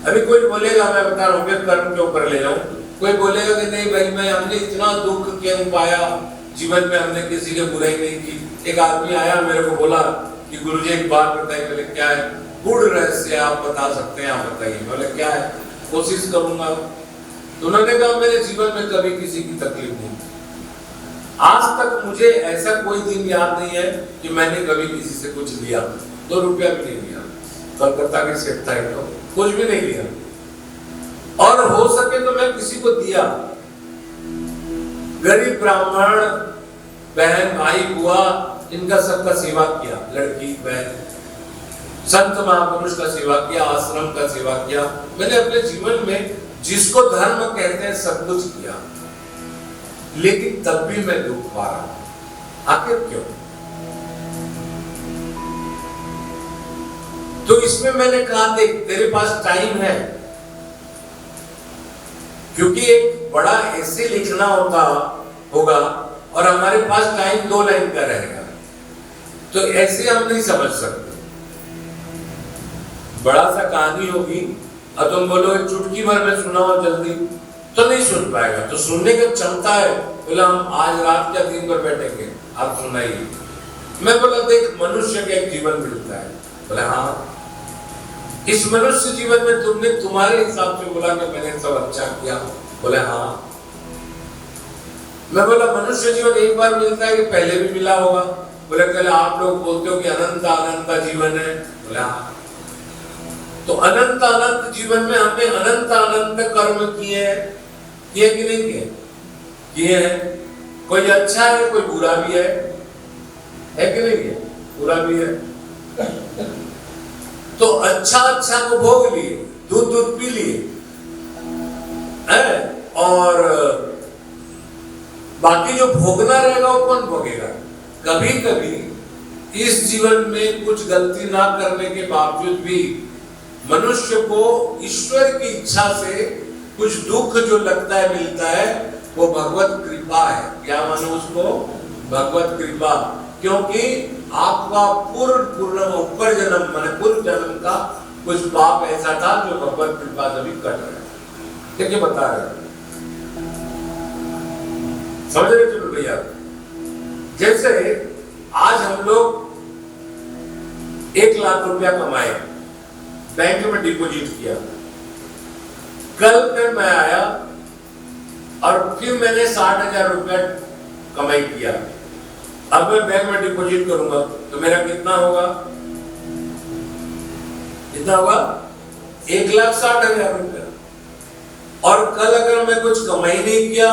Speaker 2: अभी कोई बोलेगा, मैं बता रहा हूं, मैं कर्म के ऊपर ले जाऊं, कोई बोलेगा कि नहीं भाई, मैं हमने इतना दुख क्यों पाया जीवन में, हमने किसी की बुराई नहीं की। एक आदमी आया मेरे को बोला कि गुरुजी एक बात बताइए। बोले क्या है? गूढ़ रहस्य आप बता सकते हैं, आप बताइए। बोले क्या है? कोशिश करूंगा। तो उन्होंने कहा मेरे जीवन में कभी किसी की तकलीफ नहीं, आज तक मुझे ऐसा कोई दिन याद नहीं है कि मैंने कभी किसी से कुछ लिया, 2 रुपया भी नहीं लिया। कलकत्ता की सेठ था तो कुछ भी नहीं लिया, और हो सके तो मैं किसी को दिया। गरीब ब्राह्मण बहन भाई बुआ इनका सबका सेवा किया, लड़की बहन, संत महापुरुष का सेवा किया, आश्रम का सेवा किया। मैंने अपने जीवन में जिसको धर्म कहते हैं सब कुछ किया, लेकिन तब भी मैं दुख पा रहा हूं। आखिर क्यों? तो इसमें मैंने कहा देख तेरे पास टाइम है, क्योंकि एक बड़ा ऐसे लिखना होगा और हमारे पास टाइम 2 लाइन का रहेगा, तो ऐसे हम नहीं समझ सकते। बड़ा सा कहानी होगी और तुम बोलो चुटकी भर में सुनाओ जल्दी, तो नहीं सुन पाएगा। तो सुनने की क्षमता है, बोला हम आज रात या दिन भर बैठेंगे, आप सुनाइए। मैं बोला देख मनुष्य का एक जीवन मिलता है। बोला हाँ, इस मनुष्य जीवन में तुमने तुम्हारे हिसाब से बोला कि मैंने सब अच्छा किया। बोले हाँ। मैं बोला मनुष्य जीवन एक बार मिलता है कि पहले भी मिला होगा? बोले कल आप लोग बोलते हो कि अनंत अनंत जीवन है। बोले हाँ। तो अनंत अनंत जीवन में हमने अनंत अनंत कर्म किए हैं, किए कि नहीं किए? किए हैं। कोई अच्छा है कोई बुरा भी है कि नहीं है? बुरा भी है। तो अच्छा को भोग लिए, दूध पी लिए, और बाकी जो भोगना रहेगा वो कौन भोगेगा? कभी कभी इस जीवन में कुछ गलती ना करने के बावजूद भी मनुष्य को ईश्वर की इच्छा से कुछ दुख जो लगता है मिलता है, वो भगवत कृपा है। क्या मानो उसको? भगवत कृपा। क्योंकि आपका पूर्व जन्म का कुछ पाप ऐसा था जो भगवत कृपा से भी कट रहा है। क्या बता रहे? समझ रहे चलो भैया? जैसे आज हम लोग 1 लाख रुपया कमाए, बैंक में डिपॉजिट किया, कल फिर मैं आया और फिर मैंने 60,000 रुपया कमाई किया। अब मैं बैंक में डिपॉजिट करूंगा तो मेरा कितना होगा? कितना होगा? 1,60,000 रुपया। और कल अगर मैं कुछ कमाई नहीं किया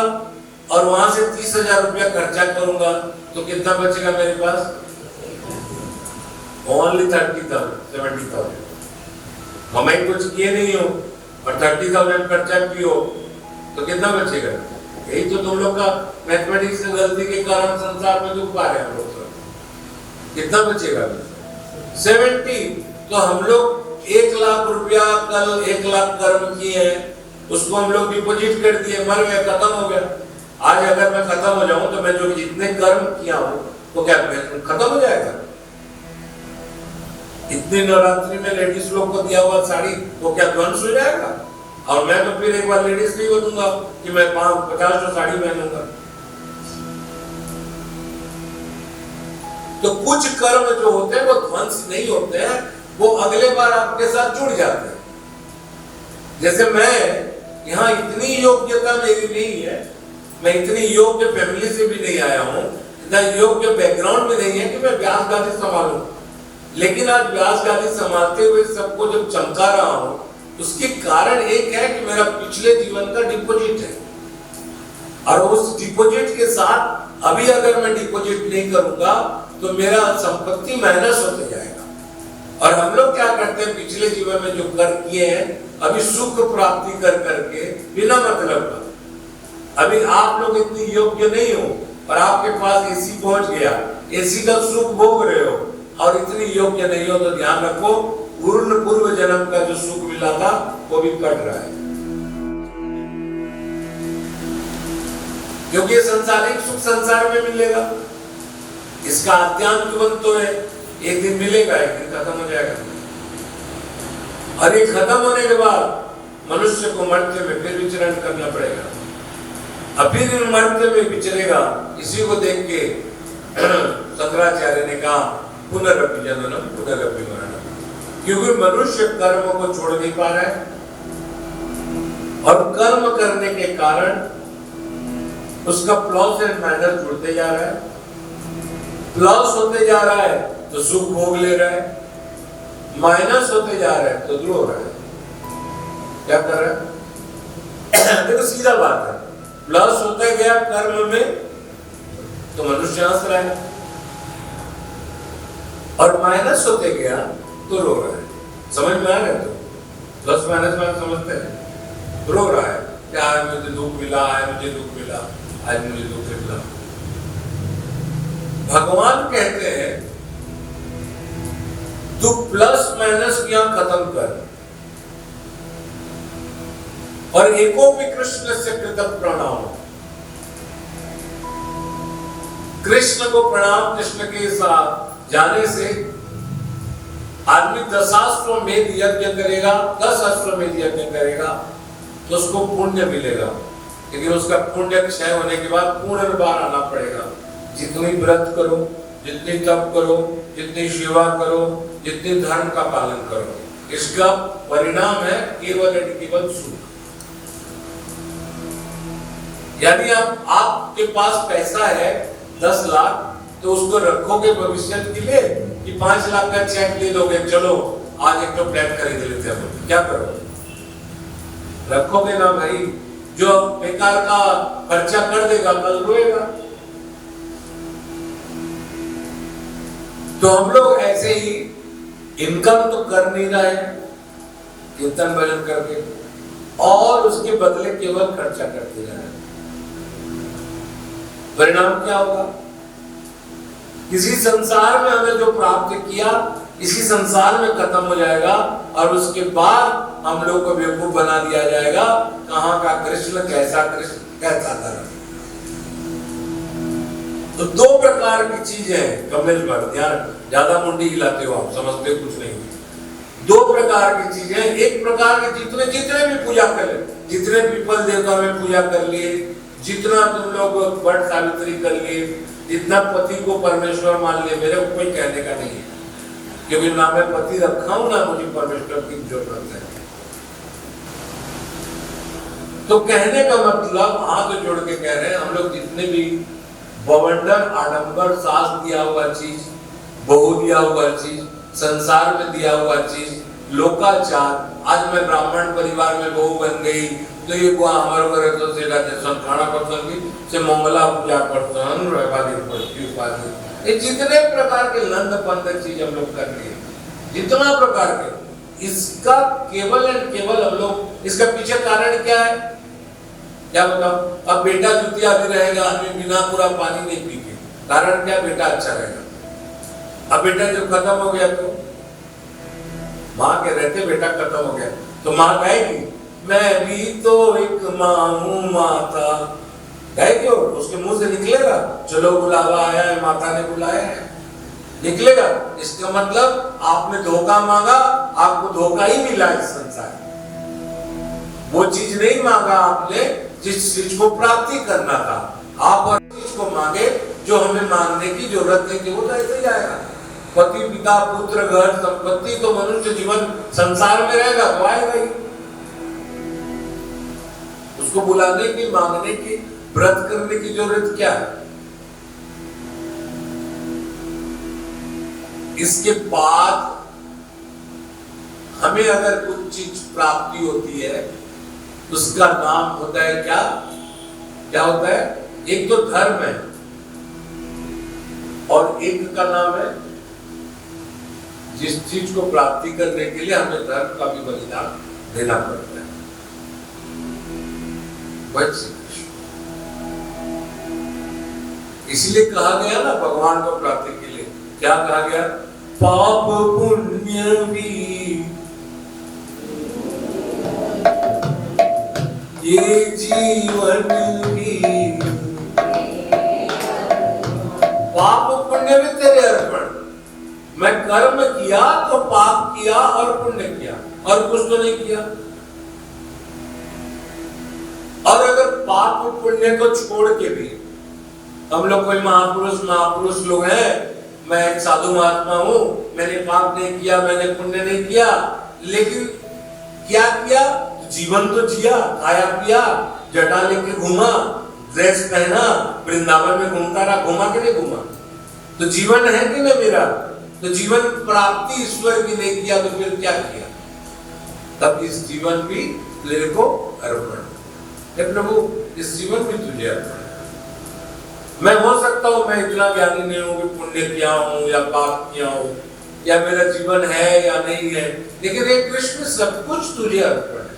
Speaker 2: और वहां से 30,000 रुपया खर्चा करूंगा तो कितना बचेगा मेरे पास? ओनली 30,000 70,000। कमाई कुछ किए नहीं हो और 30,000 खर्चा किए हो तो कितना बचेगा? यही तो तुम लोग का मैथमेटिक्स की गलती के कारण संसार में दुख पा रहे हैं हम लोग। कितना बचेगा? 70। तो हम लोग 1 लाख रुपया कल 1 लाख कर्म किए हैं, उसको हम लोग डिपॉजिट कर दिए, मर गए, खत्म हो गया। आज अगर मैं खत्म हो जाऊं तो मैं जो जितने कर्म किया हूं वो क्या खत्म हो जाएगा? इतनी नवरात्रि में लेडीज लोग को दिया हुआ साड़ी वो क्या ध्वंस हो जाएगा? और मैं तो फिर एक बार लेडीज नहीं बनूंगा कि मैं 50 साड़ी पहनूंगा। तो कुछ कर्म जो होते हैं वो ध्वंस नहीं होते हैं, वो अगले बार आपके साथ जुड़ जाते हैं। जैसे मैं यहाँ इतनी योग्यता मेरी नहीं है, मैं इतनी योग्य फैमिली से भी नहीं आया हूँ, इतना योग्य बैकग्राउंड भी नहीं है कि मैं व्यास गादी संभालूं। लेकिन आज व्यास गादी संभालते हुए सबको जब चमका रहा हूँ, उसके कारण एक है कि मेरा पिछले जीवन का डिपॉजिट है, और उस डिपॉजिट के साथ अभी अगर मैं डिपॉजिट नहीं करूंगा तो मेरा संपत्ति माइनस होते जाएगा। और हम लोग क्या करते हैं, पिछले जीवन में जो कर किए हैं अभी सुख प्राप्ति कर करके बिना मतलब का, अभी आप लोग इतनी योग्य नहीं हो और आपके पास एसी पहुंच गया, एसी का सुख भोग रहे हो और इतनी योग्य नहीं हो, तो ध्यान रखो पूर्व जन्म का जो सुख मिला था वो भी कट रहा है। क्योंकि संसारिक सुख संसार में मिलेगा, इसका आध्यात्म जीवन तो है, एक दिन मिलेगा, एक दिन खत्म हो जाएगा। और ये खत्म होने के बाद मनुष्य को मर्त्य में फिर विचरण करना पड़ेगा। अब फिर मर्त्य में विचरेगा। इसी को देख के शंकराचार्य ने कहा पुनरपि जननम पुनरपि मरणम, क्योंकि मनुष्य कर्म को छोड़ नहीं पा रहा है और कर्म करने के कारण उसका प्लस एंड माइनस जुड़ते जा रहा है। प्लस होते जा रहा है तो सुख भोग ले रहा है, माइनस होते जा रहा है तो द्रोह रहा है। क्या कर रहा है? देखो सीधा बात है, प्लस होता गया कर्म में तो मनुष्य हंस रहा है, और माइनस होते गया तो रो रहा है। समझ में आ रहा है? तो प्लस माइनस में समझते हैं, रो रहा है क्या, आज मुझे दुख मिला, आज मुझे दुख मिला, आज मुझे दुख मिला। भगवान कहते हैं तू प्लस माइनस यहां खत्म कर, और एको भी कृष्ण से कृतज्ञ प्रणाम। कृष्ण को प्रणाम, कृष्ण के साथ जाने से आदमी 10 अश्वमेध यज्ञ करेगा, 10 अश्वमेध यज्ञ करेगा तो उसको पुण्य मिलेगा, लेकिन उसका पुण्य क्षय होने के बाद पुनर्बार आना पड़ेगा। जितनी व्रत करो, जितनी तप करो, जितनी सेवा करो, जितनी धर्म का पालन करो, इसका परिणाम है केवल और केवल सुख। यानी आपके पास पैसा है 10 लाख, तो उसको रखोगे भविष्य के लिए कि 5 लाख का चेक ले लोगे, चलो आज एक तो फ्लैट खरीद लेते हैं, क्या करोगे? रखोगे ना भाई, जो बेकार का खर्चा कर देगा कल रोएगा। तो हम लोग ऐसे ही इनकम तो कर नहीं रहे कीर्तन भजन करके, और उसके बदले केवल खर्चा करते रहे। परिणाम क्या होगा? किसी संसार में हमने जो प्राप्त किया इसी संसार में खत्म हो जाएगा, और उसके बाद हम लोग को बेवकूफ बना दिया जाएगा। कहाँ का कृष्ण, कैसा कृष्ण, कैसा धर्म। तो 2 प्रकार की चीजें हैं कमलेश भाई, ध्यान, ज्यादा मुंडी हिलाते हो आप, समझते हो कुछ नहीं। 2 प्रकार की चीजें, एक प्रकार के जितने भी पूजा कर ले, जितने पीपल देवता में पूजा कर लिए, जितना तुम लोग वट सावित्री कर लिए, जितना पति को परमेश्वर मान लिए, मेरे को कोई कहने का नहीं है, क्योंकि ना मैं पति रखा हूं ना मुझे परमेश्वर की जरूरत है। तो कहने का मतलब हाथ जोड़ के कह रहे हैं, हम लोग जितने भी बवंडर, आडंबर, सास दिया हुआ चीज, बहू दिया हुआ चीज, संसार में दिया हुआ चीज, लोकाचार, आज मैं ब्राह्मण परिवार में बहू बन गई तो ये को हमारे घरे तो सेला जैसा खाना पसंद की से मंगला पूजा करसन रहबादी पड़ती उपाधि, ये जितने प्रकार के लंद पंद चीज हम लोग कर रहे हैं, जितना प्रकार के, इसका केवल एंड केवल हम लोग, इसका पीछे कारण क्या है क्या बताओ? अब बेटा जुतिया भी रहेगा, आदमी बिना पूरा पानी नहीं पीके, कारण क्या? बेटा अच्छा रहेगा। अब बेटा जब खत्म हो गया तो माँ के रहते बेटा खत्म हो गया तो माँ कहेगी मैं भी तो एक माँ हूँ माता, कहेगी, और उसके मुंह से निकलेगा चलो बुलावा आया है, माता ने बुलाया है, निकलेगा। इसका मतलब आपने धोखा मांगा, आपको धोखा ही मिला इस संसार में। वो चीज नहीं मांगा आपने जिस चीज को प्राप्ति करना था, आप और चीज को मांगे जो हमें मांगने की जरूरत नहीं थी, वो तो ऐसे ही आएगा। पति, पिता, पुत्र, घर, संपत्ति तो मनुष्य जीवन संसार में रहेगा तो आएगा ही। उसको बुलाने की, मांगने की, व्रत करने की जरूरत क्या है? इसके बाद हमें अगर कुछ चीज प्राप्ति होती है उसका नाम होता है क्या? क्या होता है? एक तो धर्म है और एक का नाम है जिस चीज को प्राप्ति करने के लिए हमें धर्म का भी बलिदान देना पड़ता है। इसलिए कहा गया ना भगवान को प्राप्ति के लिए, क्या कहा गया? पाप पुण्य भी ये जीवन भी, पाप पुण्य भी तेरे अर्पण। मैं कर्म किया तो पाप किया और पुण्य किया और कुछ तो नहीं किया। और अगर पाप पुण्य को छोड़ के भी हम लोग कोई महापुरुष लोग हैं, मैं एक साधु महात्मा हूं, मैंने पाप नहीं किया, मैंने पुण्य नहीं किया, लेकिन क्या किया? जीवन तो जिया, खाया पिया, जटा लेके घूमा, ड्रेस पहना, वृंदावन में घूमता रहा, घूमा कि नहीं घूमा? तो जीवन है कि नहीं मेरा? तो जीवन प्राप्ति ईश्वर की नहीं किया तो फिर क्या किया? तब इस जीवन भी तेरे को अर्पण है प्रभु, इस जीवन भी तुझे अर्पण। मैं हो सकता हूं मैं इतना ज्ञानी नहीं हूं कि पुण्य किया हूं या पाप किया हूं या मेरा जीवन है या नहीं है, लेकिन एक कृष्ण सब कुछ तुझे अर्पण है।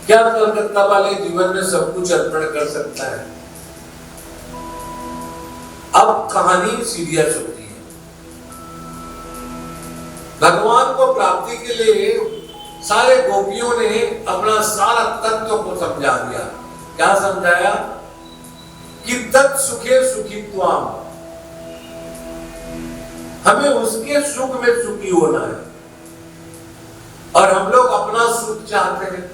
Speaker 2: क्या कलकत्ता वाले जीवन में सब कुछ अर्पण कर सकता है? अब कहानी सीरियस होती है। भगवान को प्राप्ति के लिए सारे गोपियों ने अपना सारा तत्व को समझा दिया। क्या समझाया? कि तत् सुखे सुखित्वाम, हमें उसके सुख में सुखी होना है और हम लोग अपना सुख चाहते हैं।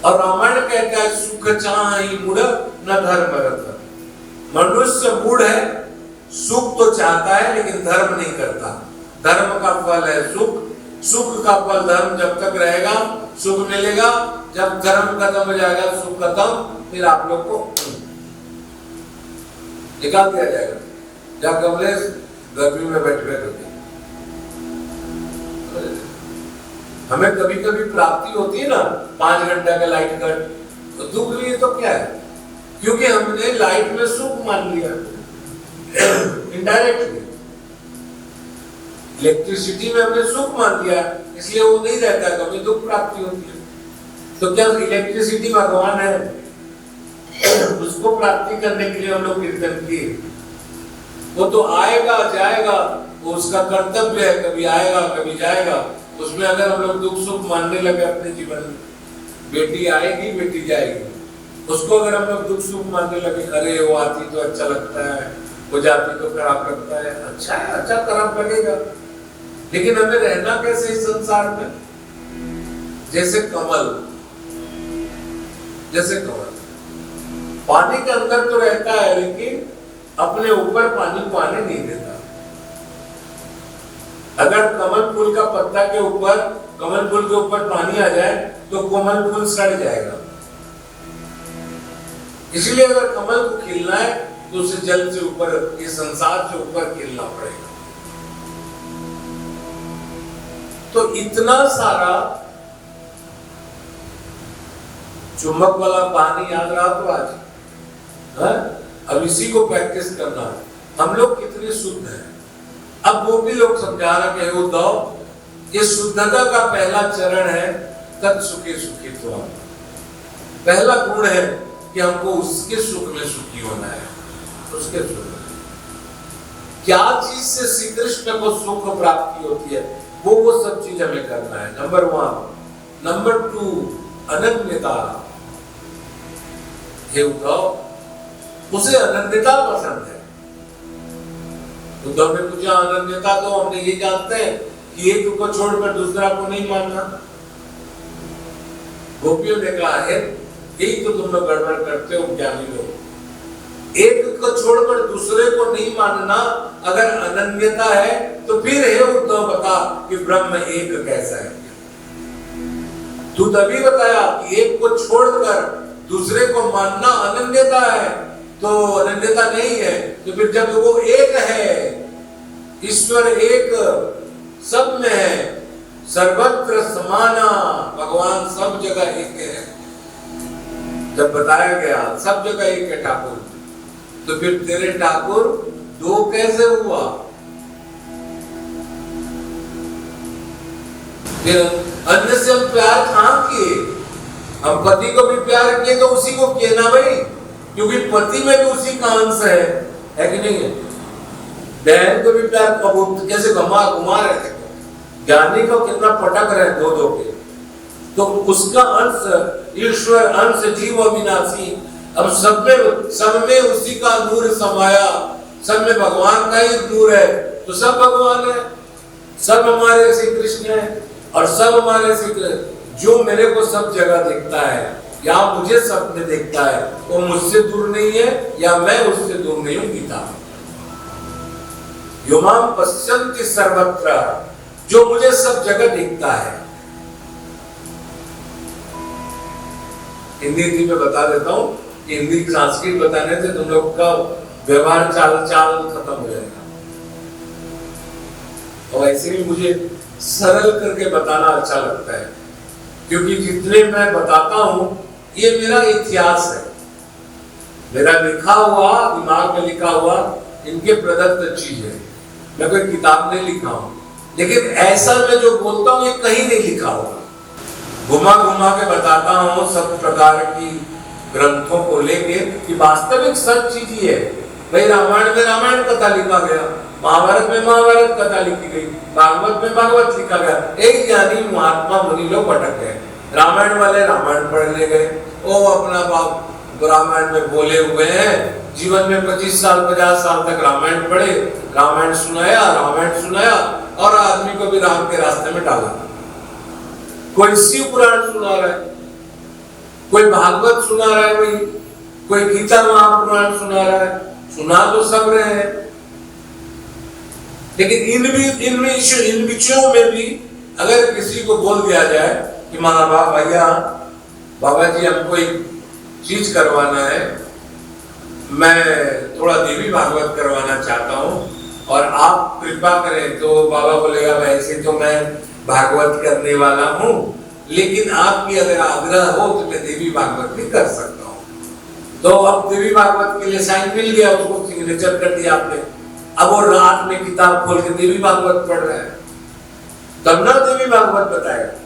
Speaker 2: और रामायण कहता है सुख चाहि मूढ़ न धर्म रत। मनुष्य मूढ़ है, सुख तो चाहता है लेकिन धर्म नहीं करता। धर्म का फल है सुख, सुख का फल धर्म जब तक रहेगा सुख मिलेगा, जब धर्म खत्म हो जाएगा सुख खत्म, फिर आप लोग को निकाल दिया जाएगा। जब कमलेश गर्मी में बैठे होते, हमें कभी कभी प्राप्ति होती है ना 5 घंटा का लाइट कट, तो दुख लिए तो क्या है, क्योंकि हमने लाइट में सुख मान लिया इनडायरेक्टली। इलेक्ट्रिसिटी में हमने सुख मान लिया, इसलिए वो नहीं रहता, कभी दुख प्राप्ति होती है। तो क्या इलेक्ट्रिसिटी भगवान है? उसको प्राप्ति करने के लिए हम लोग कीर्तन किए। वो तो आएगा जाएगा, वो उसका कर्तव्य है, कभी आएगा कभी जाएगा। उसमें अगर हम लोग दुख सुख मानने लगे अपने जीवन में, बेटी आएगी बेटी जाएगी, उसको अगर हम लोग दुख सुख मानने लगे, अरे वो आती तो अच्छा लगता है, वो जाती तो खराब लगता है, अच्छा है, अच्छा खराब लगेगा। लेकिन हमें रहना कैसे इस संसार में? जैसे कमल, जैसे कमल पानी के अंदर तो रहता है लेकिन अपने ऊपर पानी को आने नहीं देता। अगर कमल फूल का पत्ता के ऊपर, कमल फूल के ऊपर पानी आ जाए तो कमल फूल सड़ जाएगा। इसलिए अगर कमल को खिलना है तो उसे जल से ऊपर, इस संसार से ऊपर खिलना पड़ेगा। तो इतना सारा चुंबक वाला पानी याद रहा तो आज, अब इसी को प्रैक्टिस करना है। हम लोग कितने शुद्ध हैं। अब वो भी लोग समझा रहे हैं उद्धव, ये शुद्धता का पहला चरण है तत् सुखे सुखित्व। पहला गुण है कि हमको उसके सुख में सुखी होना है, उसके सुख में। क्या चीज से श्री कृष्ण को सुख प्राप्ति होती है, वो सब चीज हमें करना है। नंबर 1। नंबर 2, अनन्यता। हे उद्धव, उसे अनन्यता पसंद है। उद्धव ने पूछा अनन्यता, तो हमने ये जानते हैं कि एक को छोड़कर दूसरा को नहीं मानना। गोपियों ने कहा है यही तो तुम लोग गड़बड़ करते हो ज्ञानी लोग। एक को छोड़कर दूसरे को नहीं मानना अगर अनन्यता है, तो फिर हे उद्धव बता कि ब्रह्म एक कैसा है। तू तभी बताया कि एक को छोड़कर दूसरे को मानना अनन्यता है, तो अनन्यता नहीं है। तो फिर जब वो एक है, ईश्वर एक सब में है, सर्वत्र समाना, भगवान सब जगह एक है, जब बताया गया सब जगह एक है ठाकुर, तो फिर तेरे ठाकुर 2 कैसे हुआ? फिर अन्य से हम प्यार कहां किए? हम पति को भी प्यार किए तो उसी को किए ना भाई, क्योंकि पति में भी उसी का अंश है कि नहीं है? बहन को भी प्यार कैसे घुमा रहे थे, ज्ञानी को कितना पटक रहे 2 के, तो उसका अंश ईश्वर, अंश जीव अविनाशी। अब सब में उसी का नूर समाया, सब में भगवान का ही नूर है, तो सब भगवान है, सब हमारे श्री कृष्ण है और सब हमारे श्री कृष्ण। जो मेरे को सब जगह देखता है या मुझे सब में देखता है, वो मुझसे दूर नहीं है या मैं उससे दूर नहीं हूं। गीता युमाम पश्यन्ति सर्वत्र, जो मुझे सब जगह देखता है। हिंदी में बता देता हूं, हिंदी संस्कृत बताने से तुम लोग का व्यवहार चाल खत्म हो जाएगा। और ऐसे ही मुझे सरल करके बताना अच्छा लगता है, क्योंकि जितने मैं बताता हूं ये मेरा इतिहास है, मेरा लिखा हुआ, दिमाग में लिखा हुआ, इनके प्रदत्त चीज है। मैं कोई किताब नहीं लिखा हूं, लेकिन ऐसा मैं जो बोलता हूं ये कहीं नहीं लिखा हुआ। घुमा घुमा के बताता हूं सब प्रकार की ग्रंथों को लेके कि वास्तविक सच चीज ही है। भाई रामायण में रामायण कथा लिखा गया, महाभारत में महाभारत कथा लिखी गई, भागवत में भागवत लिखा गया। एक ज्ञानी महात्मा मुनि लोग भटक गए, रामायण वाले रामायण पढ़ने गए, वो अपना बाप रामायण में बोले हुए हैं, जीवन में 25 साल 50 साल तक रामायण पढ़े, रामायण सुनाया और आदमी को भी राम के रास्ते में डाला। कोई शिव पुराण सुना रहा है, कोई भागवत सुना रहा है, भाई कोई गीता महापुराण सुना रहा है, सुना तो सब रहे हैं, लेकिन इन विषयों में भी अगर किसी को बोल दिया जाए कि महाबाप भैया बाबा जी हमको एक चीज करवाना है, मैं थोड़ा देवी भागवत करवाना चाहता हूँ और आप कृपा करें, तो बाबा बोलेगा वैसे तो मैं भागवत करने वाला हूँ, लेकिन आपकी अगर आग्रह हो तो मैं देवी भागवत भी कर सकता हूँ। तो अब देवी भागवत के लिए साइन मिल गया, उसको सिग्नेचर कर दिया आपने। अब वो रात में किताब खोल के देवी भागवत पढ़ रहा है, तब ना देवी भागवत बताएगा।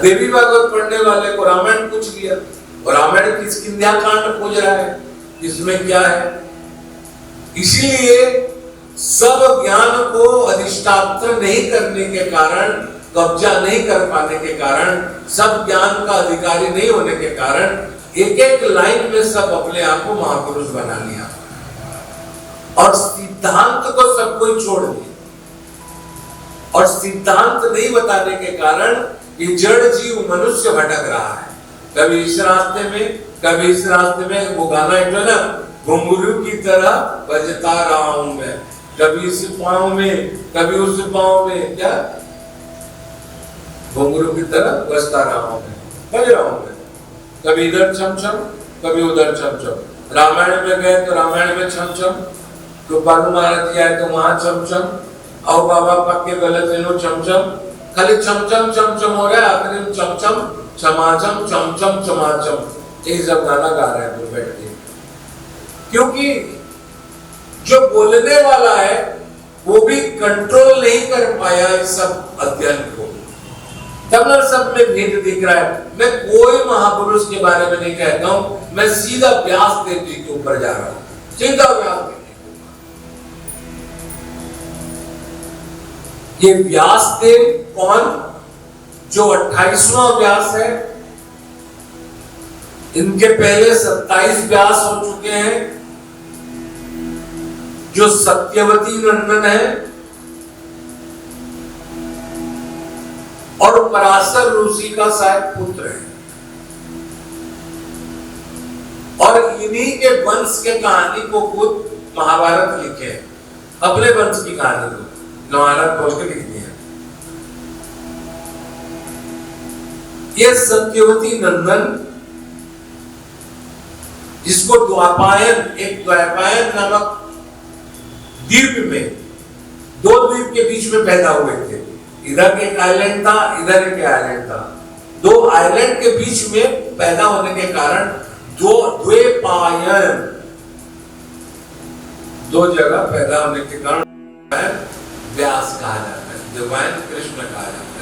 Speaker 2: देवी भागवत पढ़ने वाले को रामायण पूछ लिया, और रामायण किसकिंध्या कांड खोज रहा है, इसमें क्या है। इसीलिए सब ज्ञान को अधिष्ठात्र नहीं करने के कारण, कब्जा नहीं कर पाने के कारण, सब ज्ञान का अधिकारी नहीं होने के कारण एक एक लाइन में सब अपने आप को महापुरुष बना लिया और सिद्धांत को सब कोई छोड़ दिया। और सिद्धांत नहीं बताने के कारण ये जड़ जीव मनुष्य भटक रहा है, कभी इस रास्ते में कभी इस रास्ते में। वो गाना एक ना, घुंघरू की तरह बजता रहा हूं मैं, कभी इस पांव में कभी उस पांव में, क्या घुंघरू की तरह बजता रहा हूं मैं, बज रहा हूं मैं, कभी इधर छम छम कभी उधर छम छम। रामायण में गए तो रामायण में छम छम, तो बालू महाराज जी आए तो वहां छम छम, और बाबा पक्के गलत लो छम छम, खाली छम छम हो रहा है, आखिर में चम चम चमाचम चम चम चमाचम, ये सब गाना गा रहे हैं बैठ के। क्योंकि जो बोलने वाला है वो भी कंट्रोल नहीं कर पाया इस सब अध्ययन को, तब ना सब में भेद दिख रहा है। मैं कोई महापुरुष के बारे में नहीं कहता हूं, मैं सीधा व्यास देव जी के ऊपर जा रहा हूं, सीधा व्यास देव। ये व्यास देव कौन? जो 28वां व्यास है, इनके पहले 27 व्यास हो चुके हैं, जो सत्यवती नंदन है और पराशर ऋषि का शायद पुत्र है, और इन्हीं के वंश के कहानी को खुद महाभारत लिखे, अपने वंश की कहानी को महाभारत बोल के लिख दिया। ये सत्यवती नंदन, जिसको द्वापायन, एक द्वापायन नामक द्वीप में, दो द्वीप के बीच में पैदा हुए थे, इधर एक आइलैंड था, इधर एक आइलैंड था, दो आइलैंड के बीच में पैदा होने के कारण द्वेपायन, दो जगह पैदा होने के कारण व्यास कहा जाता है, द्वैपायन कृष्ण कहा जाता है।